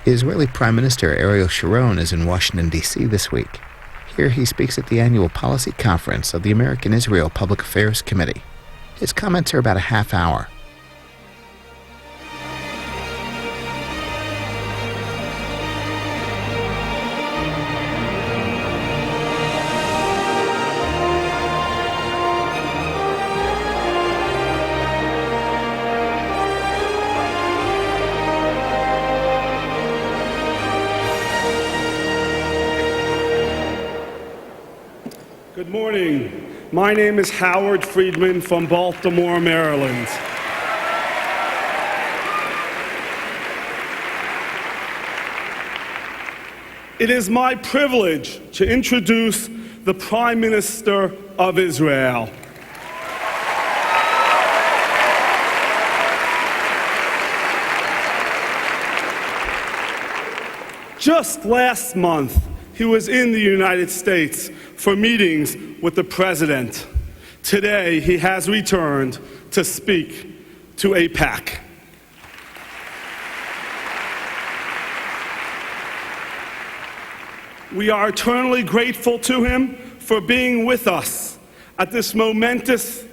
Israeli Prime Minister Ariel Sharon is in Washington, D.C. this week. Here he speaks at the annual policy conference of the American-Israel Public Affairs Committee. His comments are about a half hour. Good morning. My name is Howard Friedman from Baltimore, Maryland. It is my privilege to introduce the Prime Minister of Israel. Just last month, he was in the United States for meetings with the President. Today, he has returned to speak to AIPAC. We are eternally grateful to him for being with us at this momentous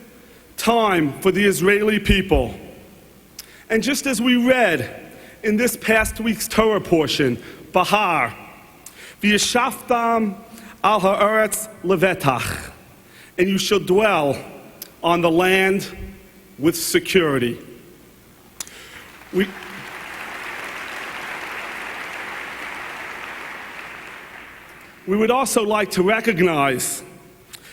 time for the Israeli people. And just as we read in this past week's Torah portion, Bahar, V'yishaftam al ha'aretz levetach, and you shall dwell on the land with security. We would also like to recognize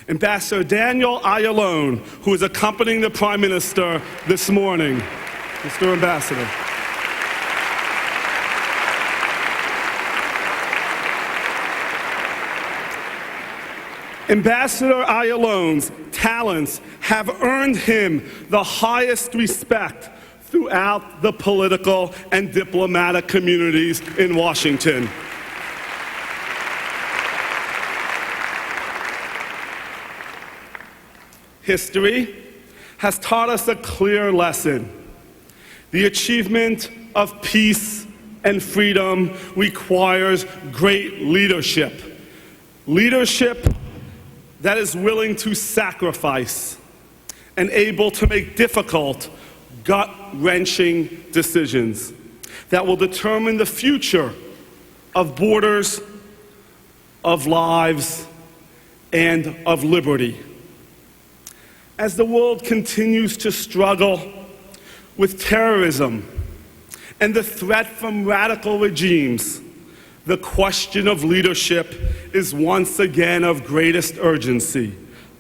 Ambassador Daniel Ayalon, who is accompanying the Prime Minister this morning. Mr. Ambassador. Ambassador Ayalon's talents have earned him the highest respect throughout the political and diplomatic communities in Washington. History has taught us a clear lesson. The achievement of peace and freedom requires great leadership. Leadership that is willing to sacrifice and able to make difficult, gut-wrenching decisions that will determine the future of borders, of lives, and of liberty. As the world continues to struggle with terrorism and the threat from radical regimes, the question of leadership is once again of greatest urgency,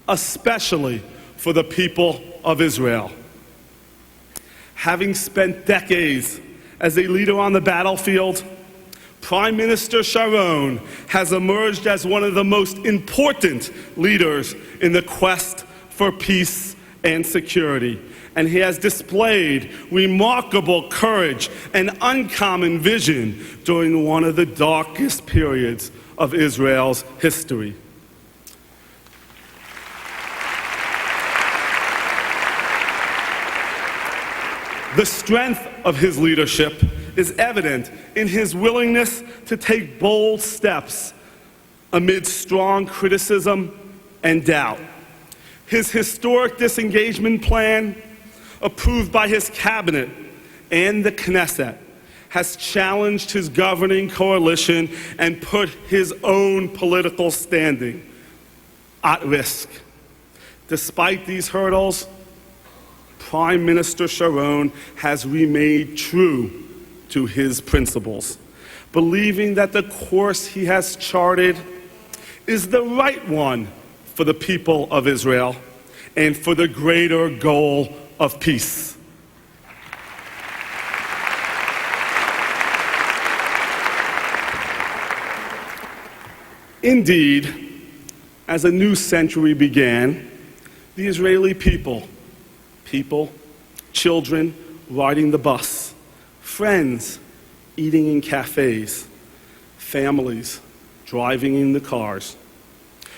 especially for the people of Israel. Having spent decades as a leader on the battlefield, Prime Minister Sharon has emerged as one of the most important leaders in the quest for peace and security. And he has displayed remarkable courage and uncommon vision during one of the darkest periods of Israel's history. The strength of his leadership is evident in his willingness to take bold steps amid strong criticism and doubt. His historic disengagement plan, approved by his cabinet and the Knesset, has challenged his governing coalition and put his own political standing at risk. Despite these hurdles, Prime Minister Sharon has remained true to his principles, believing that the course he has charted is the right one for the people of Israel and for the greater goal of peace. Indeed, as a new century began, the Israeli people, children riding the bus, friends eating in cafes, families driving in the cars,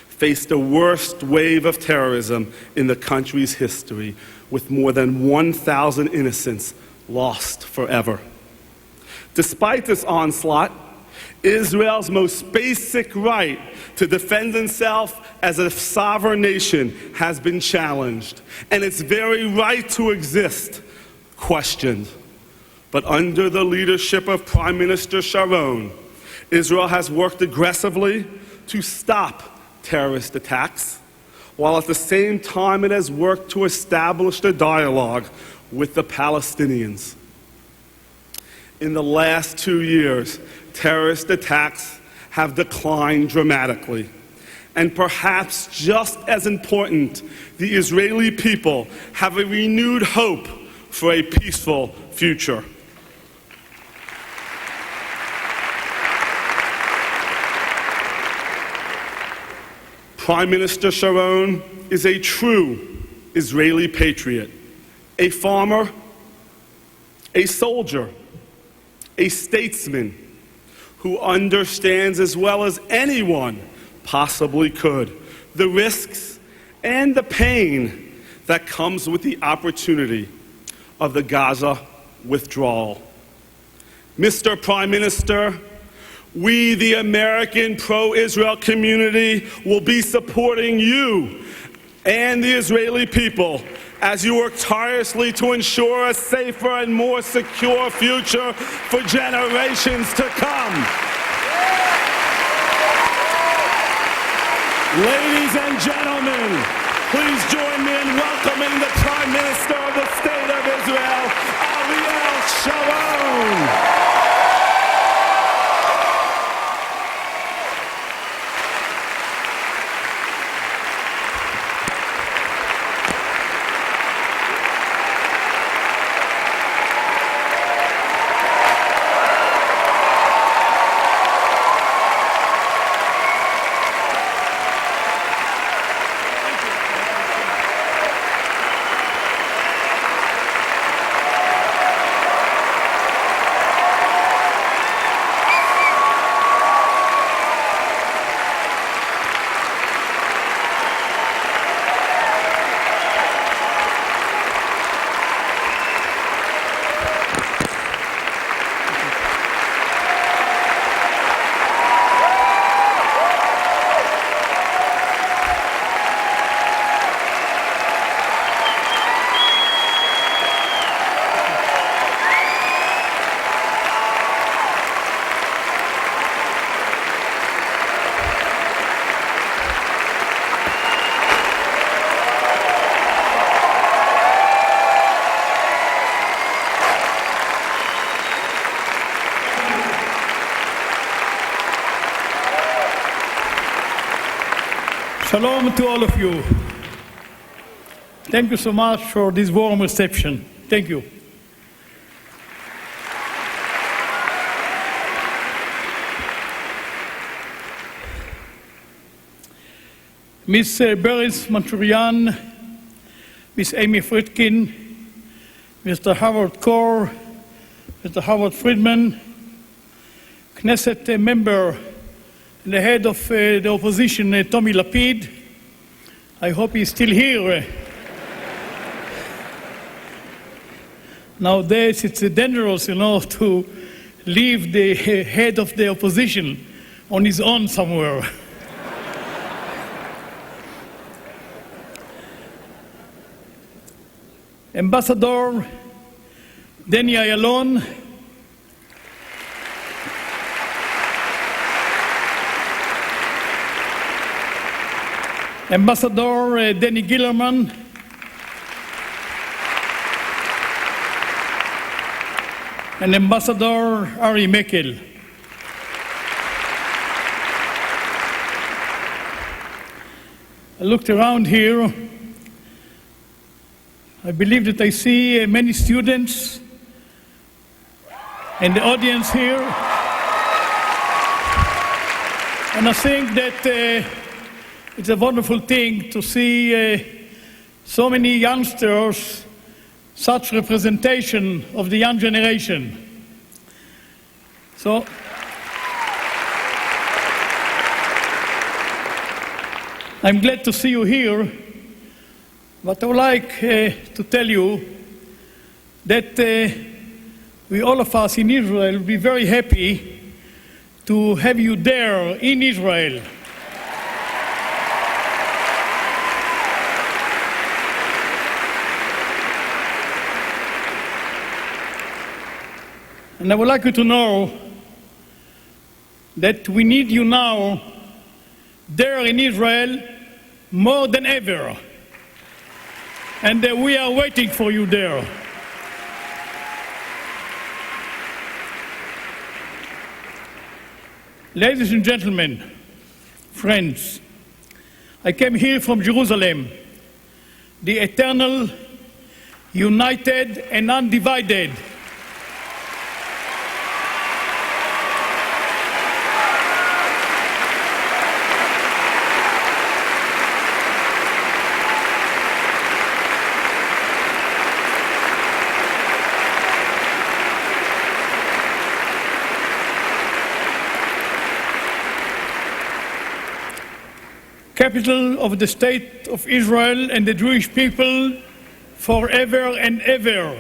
faced the worst wave of terrorism in the country's history, with more than 1,000 innocents lost forever. Despite this onslaught, Israel's most basic right to defend itself as a sovereign nation has been challenged, and its very right to exist questioned. But under the leadership of Prime Minister Sharon, Israel has worked aggressively to stop terrorist attacks, while at the same time it has worked to establish a dialogue with the Palestinians. In the last 2 years, terrorist attacks have declined dramatically. And perhaps just as important, the Israeli people have a renewed hope for a peaceful future. Prime Minister Sharon is a true Israeli patriot, a farmer, a soldier, a statesman who understands as well as anyone possibly could the risks and the pain that comes with the opportunity of the Gaza withdrawal. Mr. Prime Minister, we, the American pro-Israel community, will be supporting you and the Israeli people as you work tirelessly to ensure a safer and more secure future for generations to come. Ladies and gentlemen, please join me in welcoming the Prime Minister of the State of Israel, Ariel Sharon. Shalom to all of you. Thank you so much for this warm reception. Thank you. Ms. Beres Manchurian, Ms. Amy Friedkin, Mr. Howard Kaur, Mr. Howard Friedman, Knesset member and the head of the opposition, Tommy Lapid. I hope he's still here. Nowadays, it's dangerous, to leave the head of the opposition on his own somewhere. Ambassador Danny Ayalon, Ambassador Danny Gillerman, and Ambassador Ari Mekel. I looked around here. I believe that I see many students in the audience here. And I think that it's a wonderful thing to see so many youngsters, such representation of the young generation. So, I'm glad to see you here, but I would like to tell you that we all of us in Israel will be very happy to have you there in Israel. And I would like you to know that we need you now there in Israel more than ever. And we are waiting for you there. Ladies and gentlemen, friends, I came here from Jerusalem, the eternal, united and undivided capital of the State of Israel and the Jewish people forever and ever.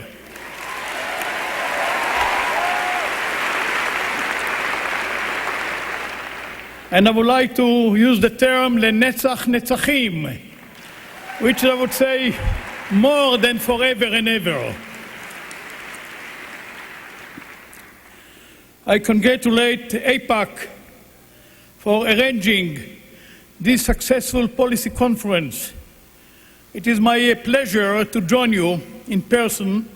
And I would like to use the term lenetzach netzachim, which I would say more than forever and ever. I congratulate AIPAC for arranging this successful policy conference. It is my pleasure to join you in person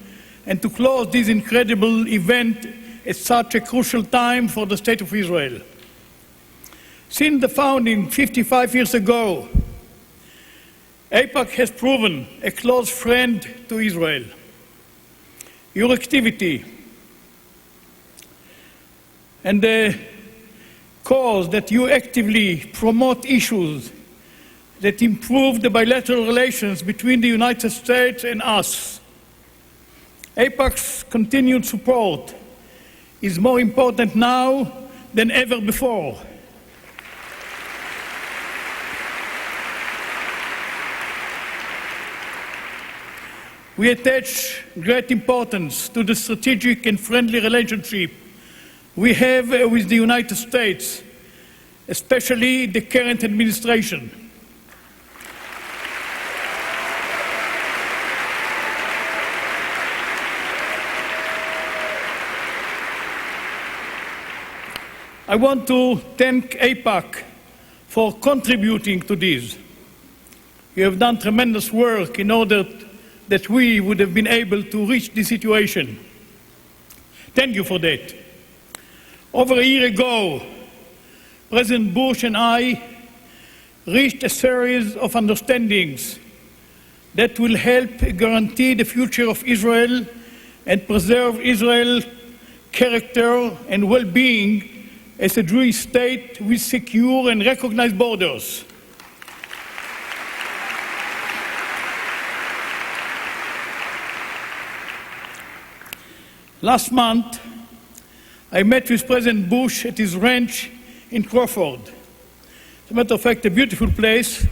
and to close this incredible event at such a crucial time for the State of Israel. Since the founding 55 years ago, AIPAC has proven a close friend to Israel. Your activity and the cause that you actively promote issues that improve the bilateral relations between the United States and us. AIPAC's continued support is more important now than ever before. We attach great importance to the strategic and friendly relationship we have with the United States, especially the current administration. I want to thank AIPAC for contributing to this. You have done tremendous work in order that we would have been able to reach this situation. Thank you for that. Over a year ago, President Bush and I reached a series of understandings that will help guarantee the future of Israel and preserve Israel's character and well-being as a Jewish state with secure and recognized borders. Last month, I met with President Bush at his ranch in Crawford. As a matter of fact, a beautiful place.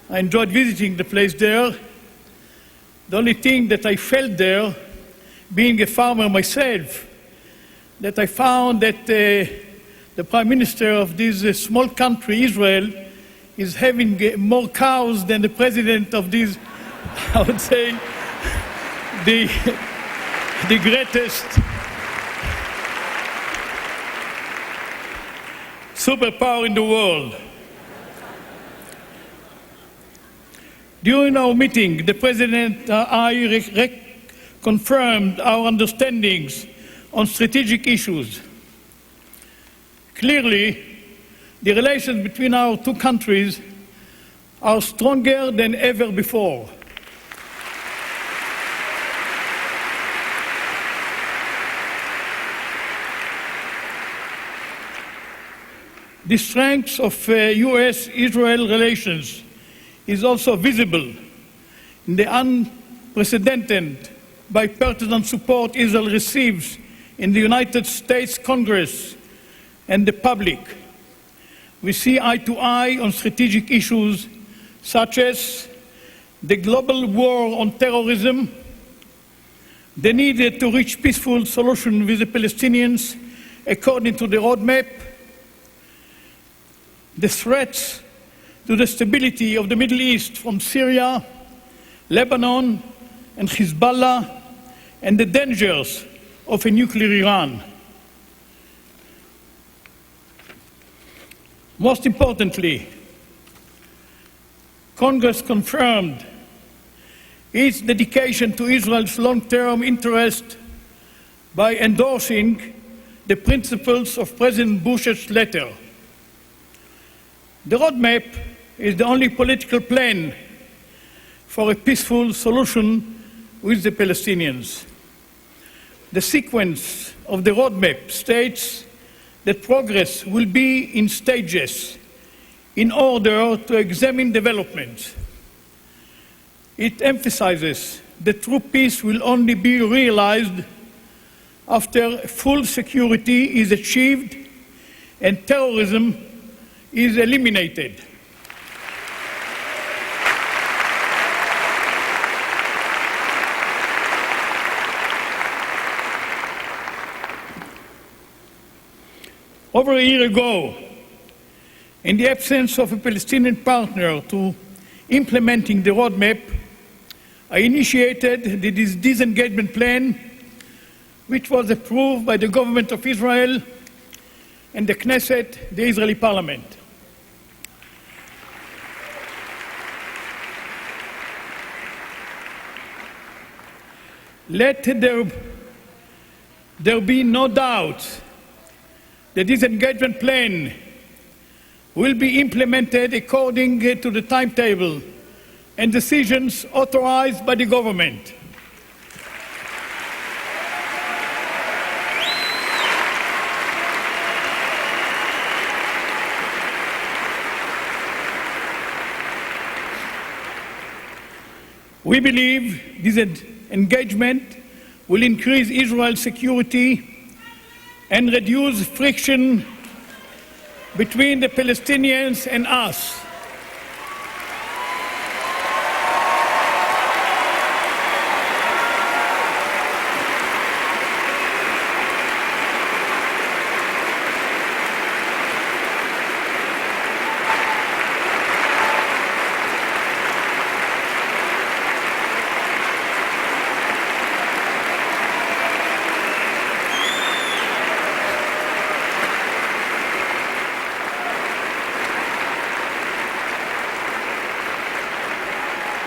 I enjoyed visiting the place there. The only thing that I felt there, being a farmer myself, that I found that the Prime Minister of this small country, Israel, is having more cows than the President of this, I would say, the greatest superpower in the world. During our meeting, the President and I confirmed our understandings on strategic issues. Clearly, the relations between our two countries are stronger than ever before. The strength of U.S.-Israel relations is also visible in the unprecedented bipartisan support Israel receives in the United States Congress and the public. We see eye to eye on strategic issues such as the global war on terrorism, the need to reach peaceful solution with the Palestinians according to the roadmap, the threats to the stability of the Middle East from Syria, Lebanon, and Hezbollah, and the dangers of a nuclear Iran. Most importantly, Congress confirmed its dedication to Israel's long-term interest by endorsing the principles of President Bush's letter. The roadmap is the only political plan for a peaceful solution with the Palestinians. The sequence of the roadmap states that progress will be in stages in order to examine developments. It emphasizes that true peace will only be realized after full security is achieved and terrorism is eliminated. Over a year ago, in the absence of a Palestinian partner to implementing the roadmap, I initiated the disengagement plan, which was approved by the government of Israel and the Knesset, the Israeli parliament. Let there be no doubt the disengagement plan will be implemented according to the timetable and decisions authorized by the government. We believe this engagement will increase Israel's security and reduce friction between the Palestinians and us.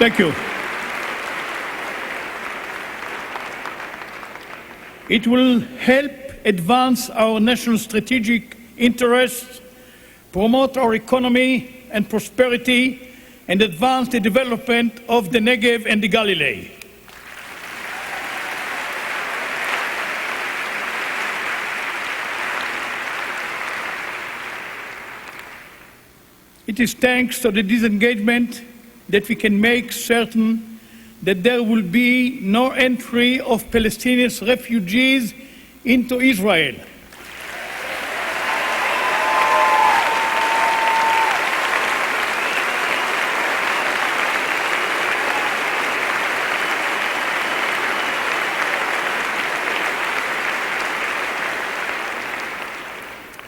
Thank you. It will help advance our national strategic interests, promote our economy and prosperity, and advance the development of the Negev and the Galilee. It is thanks to the disengagement that we can make certain that there will be no entry of Palestinian refugees into Israel.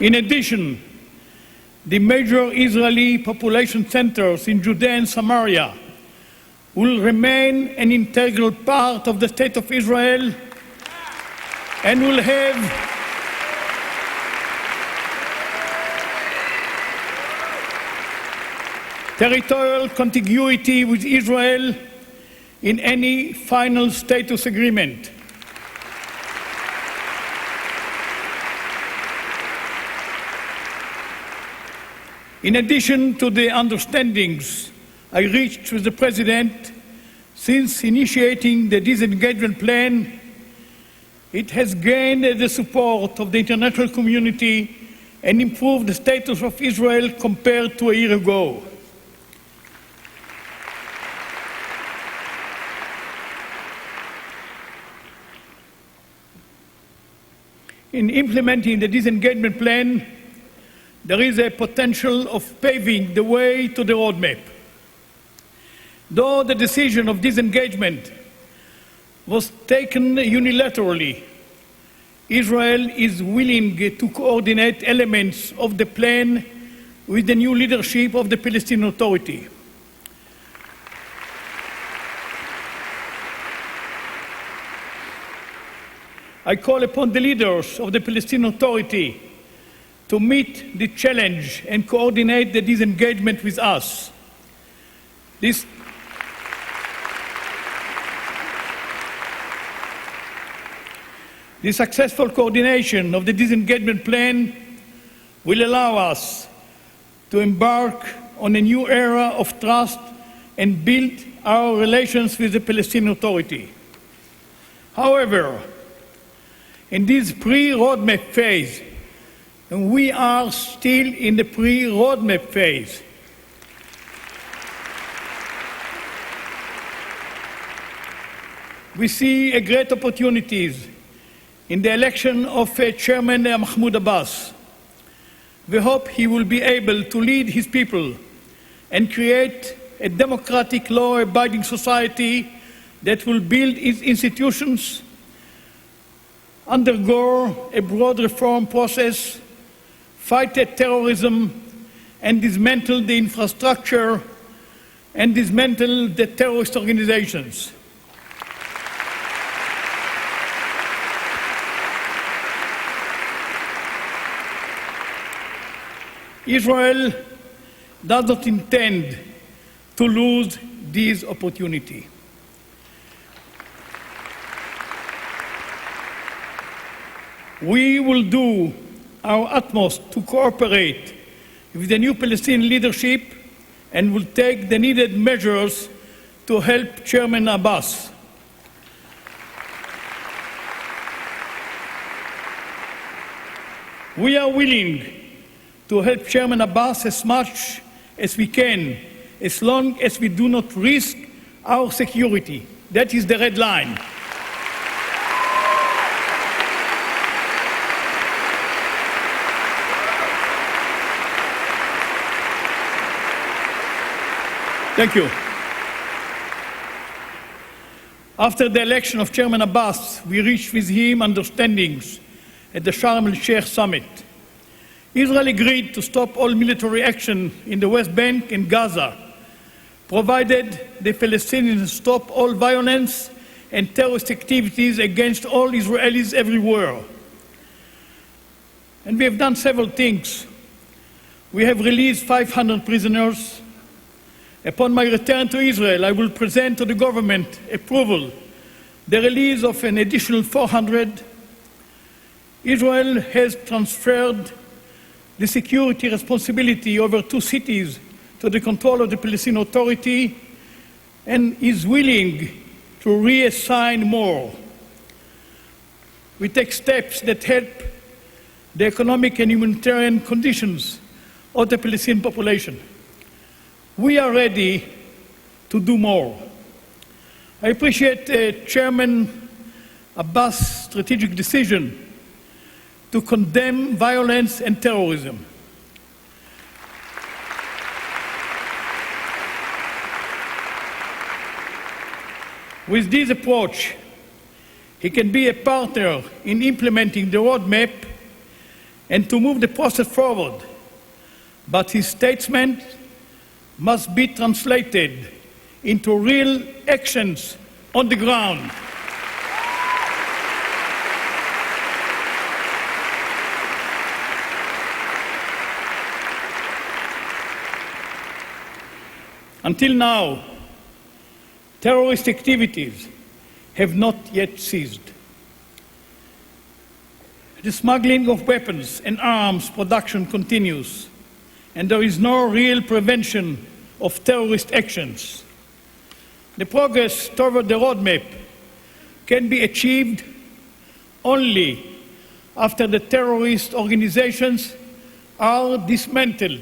In addition, the major Israeli population centers in Judea and Samaria will remain an integral part of the State of Israel and will have territorial contiguity with Israel in any final status agreement. In addition to the understandings I reached with the President since initiating the disengagement plan, it has gained the support of the international community and improved the status of Israel compared to a year ago. In implementing the disengagement plan, there is a potential of paving the way to the roadmap. Though the decision of disengagement was taken unilaterally. Israel is willing to coordinate elements of the plan with the new leadership of the Palestinian Authority. I call upon the leaders of the Palestinian Authority to meet the challenge and coordinate the disengagement with us. The successful coordination of the disengagement plan will allow us to embark on a new era of trust and build our relations with the Palestinian Authority. However, in this pre-roadmap phase, and we are still in the pre-roadmap phase, we see a great opportunities in the election of Chairman Mahmoud Abbas. We hope he will be able to lead his people and create a democratic, law-abiding society that will build its institutions, undergo a broad reform process, fight terrorism, and dismantle the infrastructure and dismantle the terrorist organizations. Israel does not intend to lose this opportunity. We will do our utmost to cooperate with the new Palestinian leadership and will take the needed measures to help Chairman Abbas. We are willing to help Chairman Abbas as much as we can, as long as we do not risk our security. That is the red line. Thank you. After the election of Chairman Abbas, we reached with him understandings at the Sharm el-Sheikh summit. Israel agreed to stop all military action in the West Bank and Gaza, provided the Palestinians stop all violence and terrorist activities against all Israelis everywhere. And we have done several things. We have released 500 prisoners. Upon my return to Israel, I will present to the government approval the release of an additional 400. Israel has transferred the security responsibility over 2 cities to the control of the Palestinian Authority and is willing to reassign more. We take steps that help the economic and humanitarian conditions of the Palestinian population. We are ready to do more. I appreciate Chairman Abbas' strategic decision to condemn violence and terrorism. With this approach, he can be a partner in implementing the roadmap and to move the process forward. But his statement must be translated into real actions on the ground. Until now, terrorist activities have not yet ceased. The smuggling of weapons and arms production continues, and there is no real prevention of terrorist actions. The progress toward the roadmap can be achieved only after the terrorist organizations are dismantled.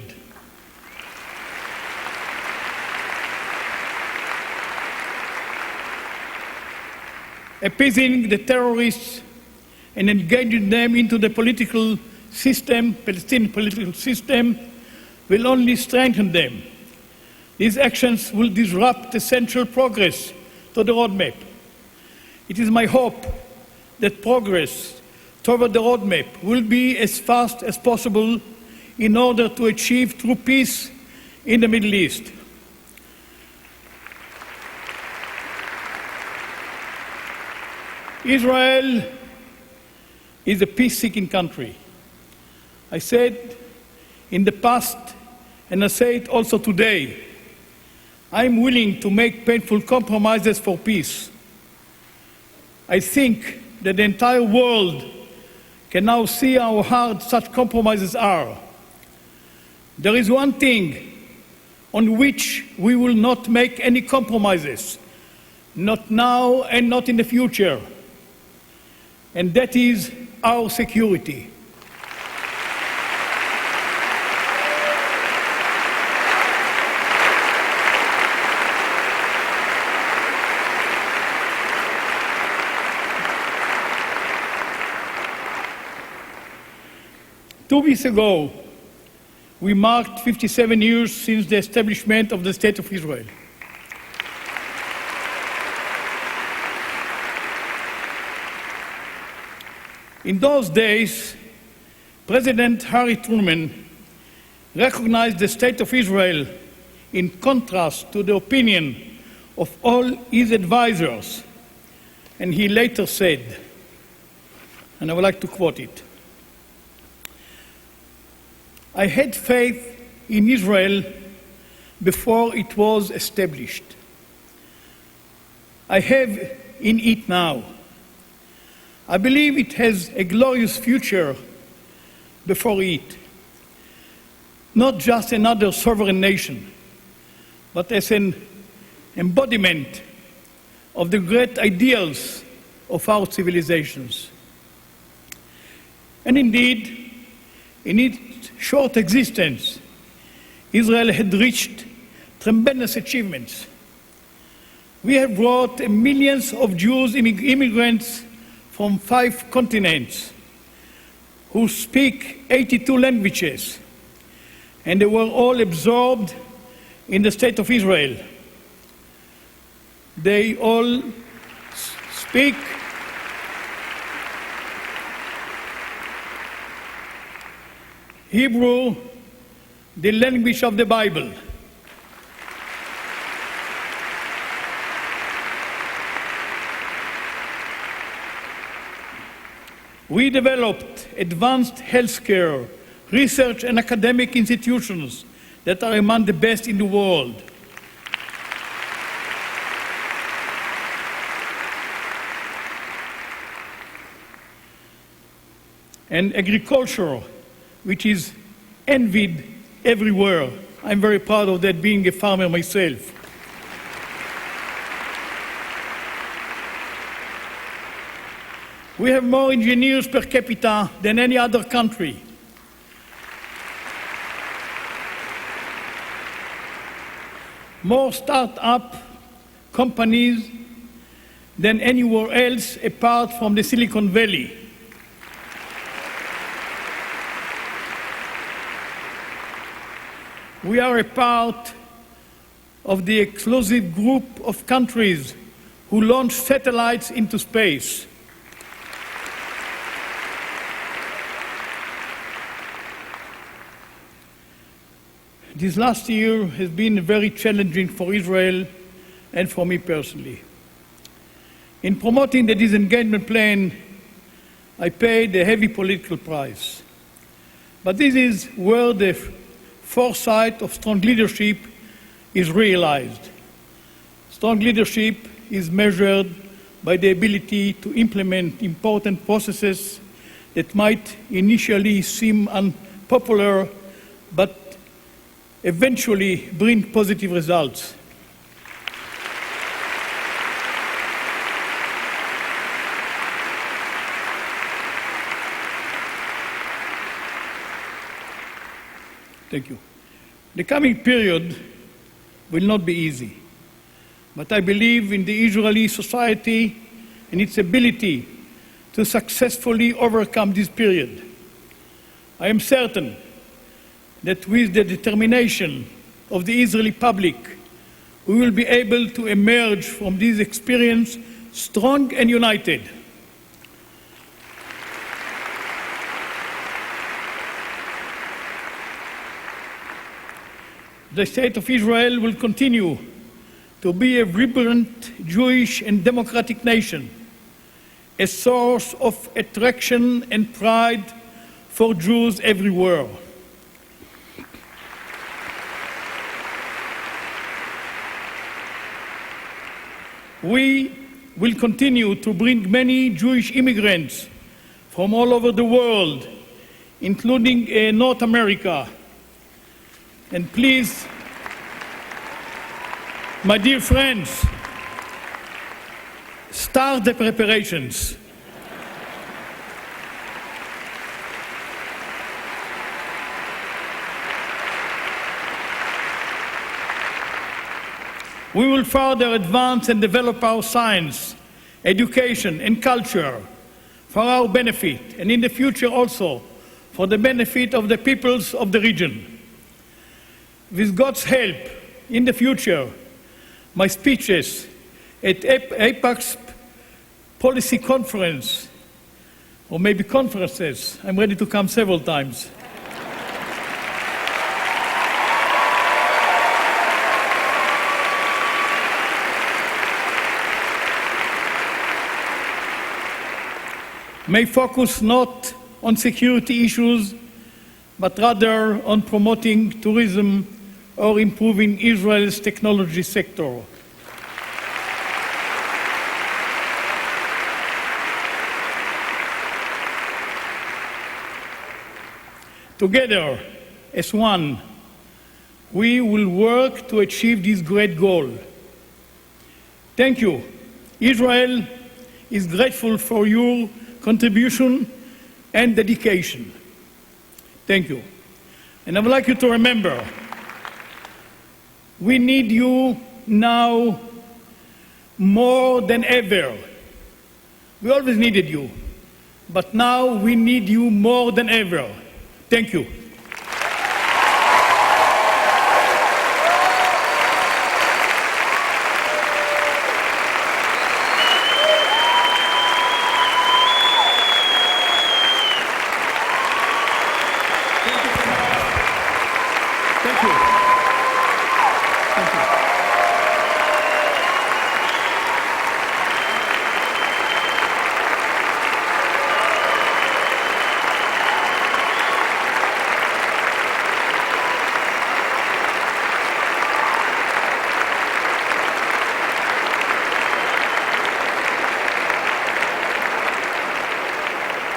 Appeasing the terrorists and engaging them into the political system, Palestinian political system, will only strengthen them. These actions will disrupt essential progress to the roadmap. It is my hope that progress toward the roadmap will be as fast as possible in order to achieve true peace in the Middle East. Israel is a peace-seeking country. I said in the past, and I say it also today, I'm willing to make painful compromises for peace. I think that the entire world can now see how hard such compromises are. There is one thing on which we will not make any compromises, not now and not in the future, and that is our security. Two weeks ago, we marked 57 years since the establishment of the State of Israel. In those days, President Harry Truman recognized the State of Israel in contrast to the opinion of all his advisors, and he later said, and I would like to quote it, "I had faith in Israel before it was established. I have in it now. I believe it has a glorious future before it, not just another sovereign nation, but as an embodiment of the great ideals of our civilizations." And indeed, in its short existence, Israel had reached tremendous achievements. We have brought millions of Jews immigrants from 5 continents who speak 82 languages, and they were all absorbed in the State of Israel. They all speak Hebrew, the language of the Bible. We developed advanced healthcare, research, and academic institutions that are among the best in the world. And agriculture, which is envied everywhere. I'm very proud of that, being a farmer myself. We have more engineers per capita than any other country. More start-up companies than anywhere else apart from the Silicon Valley. We are a part of the exclusive group of countries who launch satellites into space. This last year has been very challenging for Israel and for me personally. In promoting the disengagement plan, I paid a heavy political price. But this is where the foresight of strong leadership is realized. Strong leadership is measured by the ability to implement important processes that might initially seem unpopular, but eventually bring positive results. Thank you. The coming period will not be easy, but I believe in the Israeli society and its ability to successfully overcome this period. I am certain that with the determination of the Israeli public, we will be able to emerge from this experience strong and united. The State of Israel will continue to be a vibrant Jewish and democratic nation, a source of attraction and pride for Jews everywhere. We will continue to bring many Jewish immigrants from all over the world, including North America. And please, my dear friends, start the preparations. We will further advance and develop our science, education, and culture for our benefit, and in the future also for the benefit of the peoples of the region. With God's help, in the future, my speeches at AIPAC's policy conference, or maybe conferences, I'm ready to come several times, may focus not on security issues, but rather on promoting tourism or improving Israel's technology sector. Together, as one, we will work to achieve this great goal. Thank you. Israel is grateful for your contribution and dedication. Thank you. And I would like you to remember, we need you now more than ever. We always needed you, but now we need you more than ever. Thank you.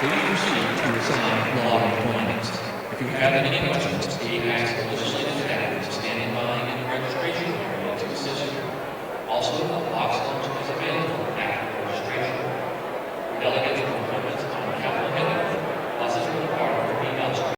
Please proceed to assign law appointments. If you have any questions, please ask the legislative